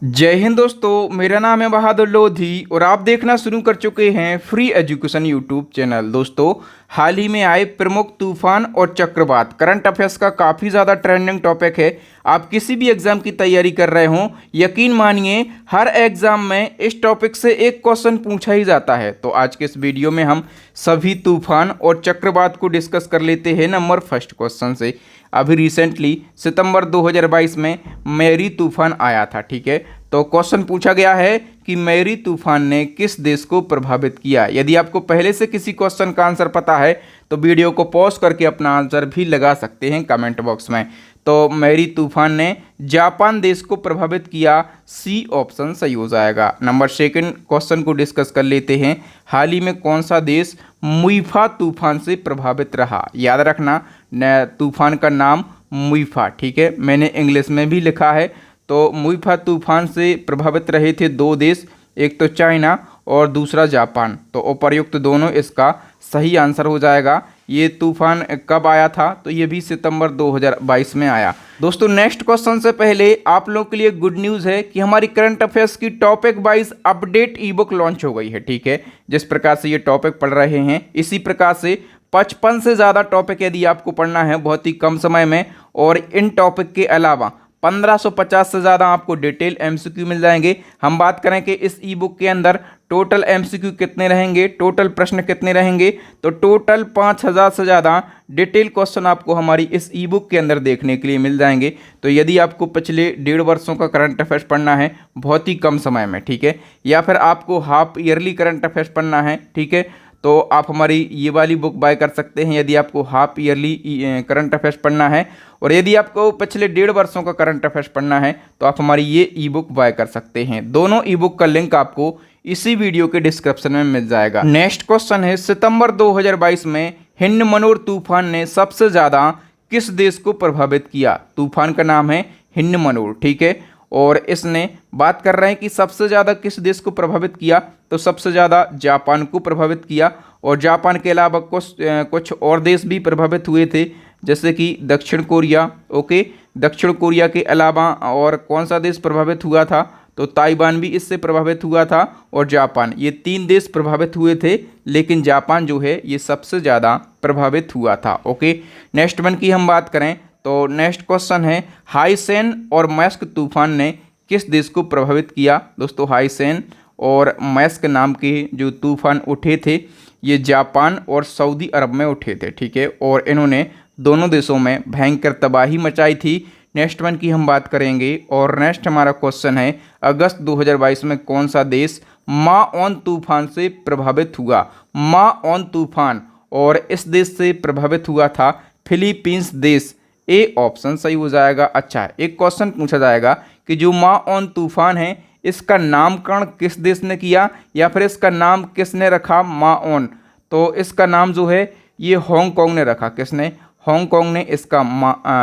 जय हिंद दोस्तों, मेरा नाम है बहादुर लोधी और आप देखना शुरू कर चुके हैं फ्री एजुकेशन यूट्यूब चैनल। दोस्तों, हाल ही में आए प्रमुख तूफान और चक्रवात करंट अफेयर्स का काफ़ी ज़्यादा ट्रेंडिंग टॉपिक है। आप किसी भी एग्ज़ाम की तैयारी कर रहे हों, यकीन मानिए हर एग्ज़ाम में इस टॉपिक से एक क्वेश्चन पूछा ही जाता है। तो आज के इस वीडियो में हम सभी तूफान और चक्रवात को डिस्कस कर लेते हैं नंबर फर्स्ट क्वेश्चन से। अभी रिसेंटली सितंबर 2022 में मैरी तूफान आया था, ठीक है। तो क्वेश्चन पूछा गया है कि मैरी तूफान ने किस देश को प्रभावित किया। यदि आपको पहले से किसी क्वेश्चन का आंसर पता है तो वीडियो को पॉज करके अपना आंसर भी लगा सकते हैं कमेंट बॉक्स में। तो मैरी तूफान ने जापान देश को प्रभावित किया, सी ऑप्शन सही हो जाएगा। नंबर सेकंड क्वेश्चन को डिस्कस कर लेते हैं। हाल ही में कौन सा देश मुइफा तूफान से प्रभावित रहा। याद रखना तूफान का नाम मुइफा, ठीक है, मैंने इंग्लिश में भी लिखा है। तो मुइफा तूफान से प्रभावित रहे थे दो देश, एक तो चाइना और दूसरा जापान। तो उपर्युक्त दोनों इसका सही आंसर हो जाएगा। ये तूफान कब आया था? तो ये भी सितंबर 2022 में आया। दोस्तों, नेक्स्ट क्वेश्चन से पहले आप लोगों के लिए गुड न्यूज़ है कि हमारी करंट अफेयर्स की टॉपिक वाइज अपडेट ई बुक लॉन्च हो गई है, ठीक है। जिस प्रकार से ये टॉपिक पढ़ रहे हैं इसी प्रकार से 55 से ज़्यादा टॉपिक यदि आपको पढ़ना है बहुत ही कम समय में, और इन टॉपिक के अलावा 1550 से ज़्यादा आपको डिटेल एमसीक्यू मिल जाएंगे। हम बात करें कि इस ई बुक के अंदर टोटल एमसीक्यू कितने रहेंगे, टोटल प्रश्न कितने रहेंगे, तो टोटल 5000 से ज़्यादा डिटेल क्वेश्चन आपको हमारी इस ई बुक के अंदर देखने के लिए मिल जाएंगे। तो यदि आपको पिछले 1.5 वर्षों का करंट अफेयर्स पढ़ना है बहुत ही कम समय में, ठीक है, या फिर आपको हाफ ईयरली करंट अफेयर्स पढ़ना है, ठीक है, तो आप हमारी ये वाली बुक बाय कर सकते हैं यदि आपको हाफ ईयरली करंट अफेयर्स पढ़ना है। और यदि आपको पिछले 1.5 वर्षों का करंट अफेयर्स पढ़ना है तो आप हमारी ये ई बुक बाय कर सकते हैं। दोनों ई बुक का लिंक आपको इसी वीडियो के डिस्क्रिप्शन में मिल जाएगा। नेक्स्ट क्वेश्चन है, सितंबर 2022 में हिंद मनोर तूफान ने सबसे ज़्यादा किस देश को प्रभावित किया। तूफान का नाम है हिंद मनोर, ठीक है, और इसने बात कर रहे हैं कि सबसे ज़्यादा किस देश को प्रभावित किया, तो सबसे ज़्यादा जापान को प्रभावित किया। और जापान के अलावा कुछ और देश भी प्रभावित हुए थे, जैसे कि दक्षिण कोरिया, ओके। दक्षिण कोरिया के अलावा और कौन सा देश प्रभावित हुआ था, तो ताइवान भी इससे प्रभावित हुआ था, और जापान। ये 3 देश प्रभावित हुए थे, लेकिन जापान जो है ये सबसे ज़्यादा प्रभावित हुआ था, ओके। नेक्स्ट वन की हम बात करें तो नेक्स्ट क्वेश्चन है, हाइसेन और मैस्क तूफान ने किस देश को प्रभावित किया। दोस्तों, हाइसेन और मैस्क नाम के जो तूफान उठे थे ये जापान और सऊदी अरब में उठे थे, ठीक है, और इन्होंने दोनों देशों में भयंकर तबाही मचाई थी। नेक्स्ट वन की हम बात करेंगे और नेक्स्ट हमारा क्वेश्चन है, अगस्त 2022 में कौन सा देश माओन तूफान से प्रभावित हुआ। माओन तूफान, और इस देश से प्रभावित हुआ था फिलीपींस देश। ए ऑप्शन सही हो जाएगा। अच्छा, एक क्वेश्चन पूछा जाएगा कि जो माओन तूफान है इसका नामकरण किस देश ने किया, या फिर इसका नाम किसने रखा माओन। तो इसका नाम जो है ये हांगकांग ने रखा। किसने? हांगकांग ने इसका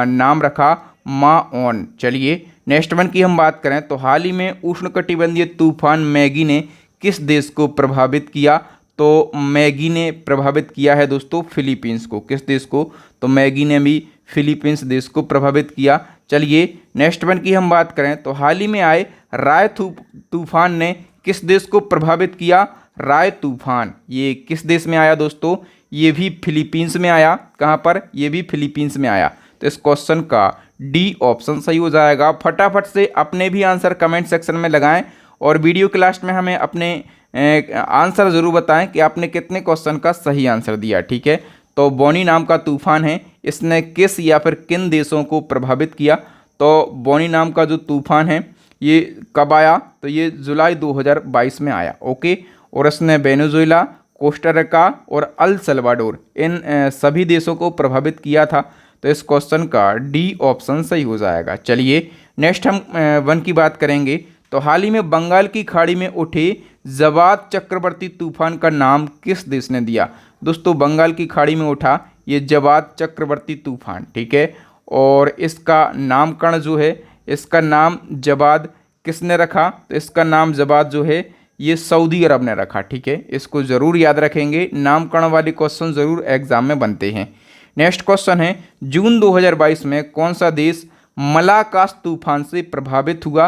नाम रखा माओन। चलिए, नेक्स्ट वन की हम बात करें तो हाल ही में उष्णकटिबंधीय तूफान मैगी ने किस देश को प्रभावित किया। तो मैगी ने प्रभावित किया है दोस्तों फिलीपींस को। किस देश को? तो मैगी ने भी फिलीपींस देश को प्रभावित किया। चलिए, नेक्स्ट वन की हम बात करें तो हाल ही में आए राय तूफान ने किस देश को प्रभावित किया। राय तूफान ये किस देश में आया दोस्तों? ये भी फिलीपींस में आया। कहाँ पर? ये भी फिलीपींस में आया। तो इस क्वेश्चन का डी ऑप्शन सही हो जाएगा। फटाफट से अपने भी आंसर कमेंट सेक्शन में लगाएं और वीडियो के लास्ट में हमें अपने आंसर ज़रूर बताएं कि आपने कितने क्वेश्चन का सही आंसर दिया, ठीक है। तो बोनी नाम का तूफान है, इसने किस या फिर किन देशों को प्रभावित किया। तो बोनी नाम का जो तूफान है ये कब आया? तो ये जुलाई 2022 में आया, ओके। और इसने वेनेजुएला, कोस्टारिका और अल सल्वाडोर इन सभी देशों को प्रभावित किया था। तो इस क्वेश्चन का डी ऑप्शन सही हो जाएगा। चलिए, नेक्स्ट हम वन की बात करेंगे तो हाल ही में बंगाल की खाड़ी में उठे जवाद चक्रवर्ती तूफान का नाम किस देश ने दिया। दोस्तों, बंगाल की खाड़ी में उठा ये जवाद चक्रवर्ती तूफान, ठीक है, और इसका नामकरण जो है इसका नाम जवाद किसने रखा। तो इसका नाम जवाद जो है ये सऊदी अरब ने रखा, ठीक है। इसको ज़रूर याद रखेंगे, नामकरण वाले क्वेश्चन ज़रूर एग्जाम में बनते हैं। नेक्स्ट क्वेश्चन है, जून 2022 में कौन सा देश मलाकास तूफान से प्रभावित हुआ।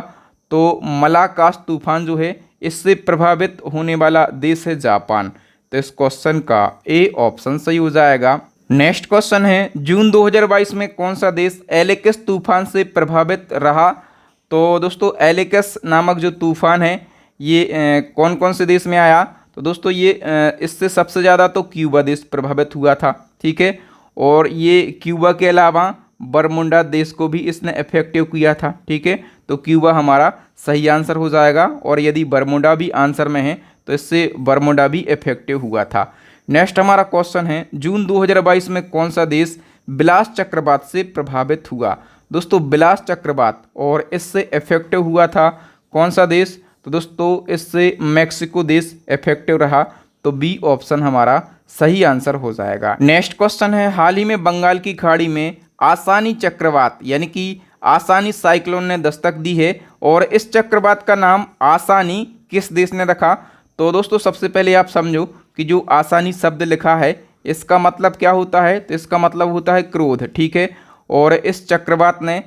तो मलाकाश तूफान जो है इससे प्रभावित होने वाला देश है जापान। तो इस क्वेश्चन का ए ऑप्शन सही हो जाएगा। नेक्स्ट क्वेश्चन है जून 2022 में कौन सा देश एलेक्स तूफान से प्रभावित रहा। तो दोस्तों एलेक्स नामक जो तूफान है ये कौन कौन से देश में आया। तो दोस्तों ये इससे सबसे ज़्यादा तो क्यूबा देश प्रभावित हुआ था, ठीक है। और ये क्यूबा के अलावा बरमुंडा देश को भी इसने इफेक्टिव किया था, ठीक है। तो क्यूबा हमारा सही आंसर हो जाएगा। और यदि बरमुंडा भी आंसर में है तो इससे बरमुंडा भी इफेक्टिव हुआ था। नेक्स्ट हमारा क्वेश्चन है जून 2022 में कौन सा देश बिलास चक्रवात से प्रभावित हुआ। दोस्तों बिलास चक्रवात और इससे इफेक्टिव हुआ था कौन सा देश। तो दोस्तों इससे मैक्सिको देश इफेक्टिव रहा। तो बी ऑप्शन हमारा सही आंसर हो जाएगा। नेक्स्ट क्वेश्चन है हाल ही में बंगाल की खाड़ी में आसानी चक्रवात यानी कि आसानी साइक्लोन ने दस्तक दी है और इस चक्रवात का नाम आसानी किस देश ने रखा। तो दोस्तों सबसे पहले आप समझो कि जो आसानी शब्द लिखा है इसका मतलब क्या होता है। तो इसका मतलब होता है क्रोध, ठीक है। और इस चक्रवात ने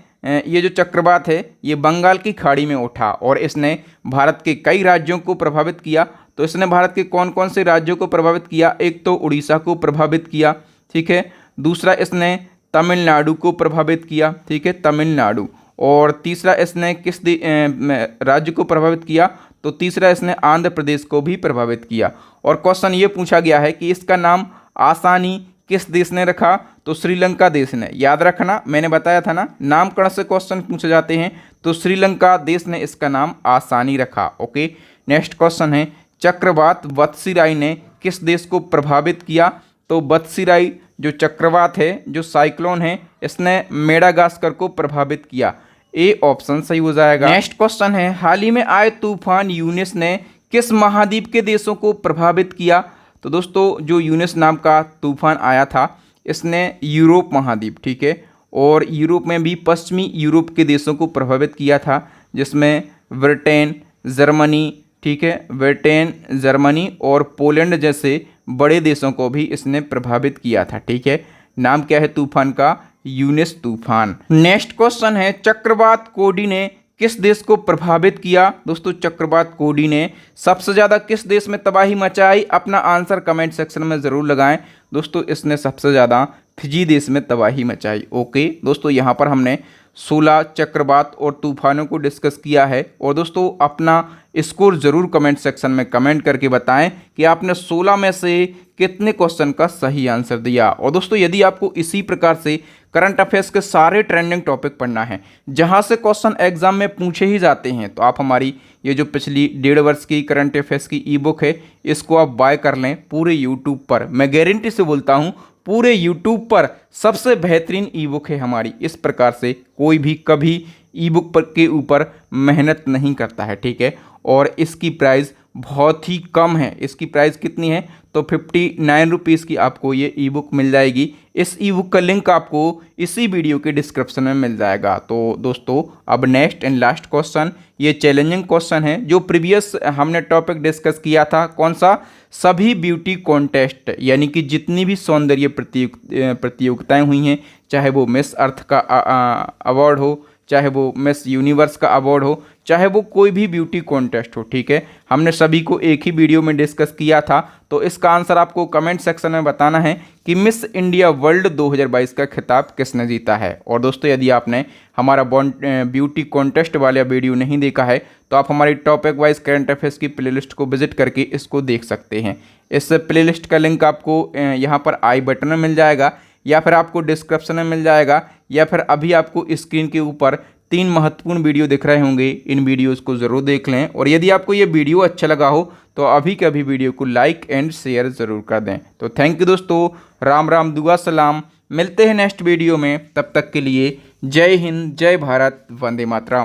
ये जो चक्रवात है ये बंगाल की खाड़ी में उठा और इसने भारत के कई राज्यों को प्रभावित किया। तो इसने भारत के कौन कौन से राज्यों को प्रभावित किया। एक तो उड़ीसा को प्रभावित किया, ठीक है। दूसरा इसने तमिलनाडु को प्रभावित किया, ठीक है, तमिलनाडु। और तीसरा इसने किस राज्य को प्रभावित किया। तो तीसरा इसने आंध्र प्रदेश को भी प्रभावित किया। और क्वेश्चन ये पूछा गया है कि इसका नाम आसानी किस देश ने रखा। तो श्रीलंका देश ने। याद रखना मैंने बताया था ना नामकरण से क्वेश्चन पूछे जाते हैं। तो श्रीलंका देश ने इसका नाम आसानी रखा। ओके। नेक्स्ट क्वेश्चन है चक्रवात वत्सिराई ने किस देश को प्रभावित किया। तो वत्सिराई जो चक्रवात है जो साइक्लोन है इसने मेडागास्कर को प्रभावित किया। ए ऑप्शन सही हो जाएगा। नेक्स्ट क्वेश्चन है हाल ही में आए तूफान यूनिस ने किस महाद्वीप के देशों को प्रभावित किया। तो दोस्तों जो यूनिस नाम का तूफान आया था इसने यूरोप महाद्वीप, ठीक है, और यूरोप में भी पश्चिमी यूरोप के देशों को प्रभावित किया था जिसमें ब्रिटेन, जर्मनी, ठीक है, ब्रिटेन, जर्मनी और पोलैंड जैसे बड़े देशों को भी इसने प्रभावित किया था, ठीक है। नाम क्या है तूफान का। यूनिस तूफान। नेक्स्ट क्वेश्चन है चक्रवात कोडी ने किस देश को प्रभावित किया। दोस्तों चक्रवात कोडी ने सबसे ज़्यादा किस देश में तबाही मचाई। अपना आंसर कमेंट सेक्शन में ज़रूर लगाएं। दोस्तों इसने सबसे ज़्यादा फिजी देश में तबाही मचाई। ओके दोस्तों यहाँ पर हमने 16 चक्रवात और तूफानों को डिस्कस किया है। और दोस्तों अपना स्कोर ज़रूर कमेंट सेक्शन में कमेंट करके बताएं कि आपने 16 में से कितने क्वेश्चन का सही आंसर दिया। और दोस्तों यदि आपको इसी प्रकार से करंट अफेयर्स के सारे ट्रेंडिंग टॉपिक पढ़ना है जहां से क्वेश्चन एग्जाम में पूछे ही जाते हैं तो आप हमारी ये जो पिछली 1.5 वर्ष की करंट अफेयर्स की ई बुक है इसको आप बाय कर लें पूरे यूट्यूब पर। मैं गारंटी से बोलता हूँ पूरे यूट्यूब पर सबसे बेहतरीन ई बुक है हमारी। इस प्रकार से कोई भी कभी ई बुक पर के ऊपर मेहनत नहीं करता है, ठीक है। और इसकी प्राइस बहुत ही कम है। इसकी प्राइस कितनी है। तो 59 रुपीज़ की आपको ये ई बुक मिल जाएगी। इस ई बुक का लिंक आपको इसी वीडियो के डिस्क्रिप्शन में मिल जाएगा। तो दोस्तों अब नेक्स्ट एंड लास्ट क्वेश्चन ये चैलेंजिंग क्वेश्चन है जो प्रीवियस हमने टॉपिक डिस्कस किया था। कौन सा। सभी ब्यूटी कॉन्टेस्ट यानी कि जितनी भी सौंदर्य प्रतियोगिताएं हुई हैं चाहे वो मिस अर्थ का अवार्ड हो, चाहे वो मिस यूनिवर्स का अवार्ड हो, चाहे वो कोई भी ब्यूटी कॉन्टेस्ट हो, ठीक है, हमने सभी को एक ही वीडियो में डिस्कस किया था। तो इसका आंसर आपको कमेंट सेक्शन में बताना है कि मिस इंडिया वर्ल्ड 2022 का खिताब किसने जीता है। और दोस्तों यदि आपने हमारा ब्यूटी कॉन्टेस्ट वाला वीडियो नहीं देखा है तो आप हमारी टॉपिक वाइज करंट अफेयर्स की प्लेलिस्ट को विजिट करके इसको देख सकते हैं। इस प्लेलिस्ट का लिंक आपको यहाँ पर आई बटन में मिल जाएगा या फिर आपको डिस्क्रिप्शन में मिल जाएगा या फिर अभी आपको स्क्रीन के ऊपर 3 महत्वपूर्ण वीडियो दिख रहे होंगे। इन वीडियोस को ज़रूर देख लें। और यदि आपको ये वीडियो अच्छा लगा हो तो अभी के अभी वीडियो को लाइक एंड शेयर ज़रूर कर दें। तो थैंक यू दोस्तों। राम राम दुआ सलाम। मिलते हैं नेक्स्ट वीडियो में। तब तक के लिए जय हिंद, जय भारत, वंदे मातरम।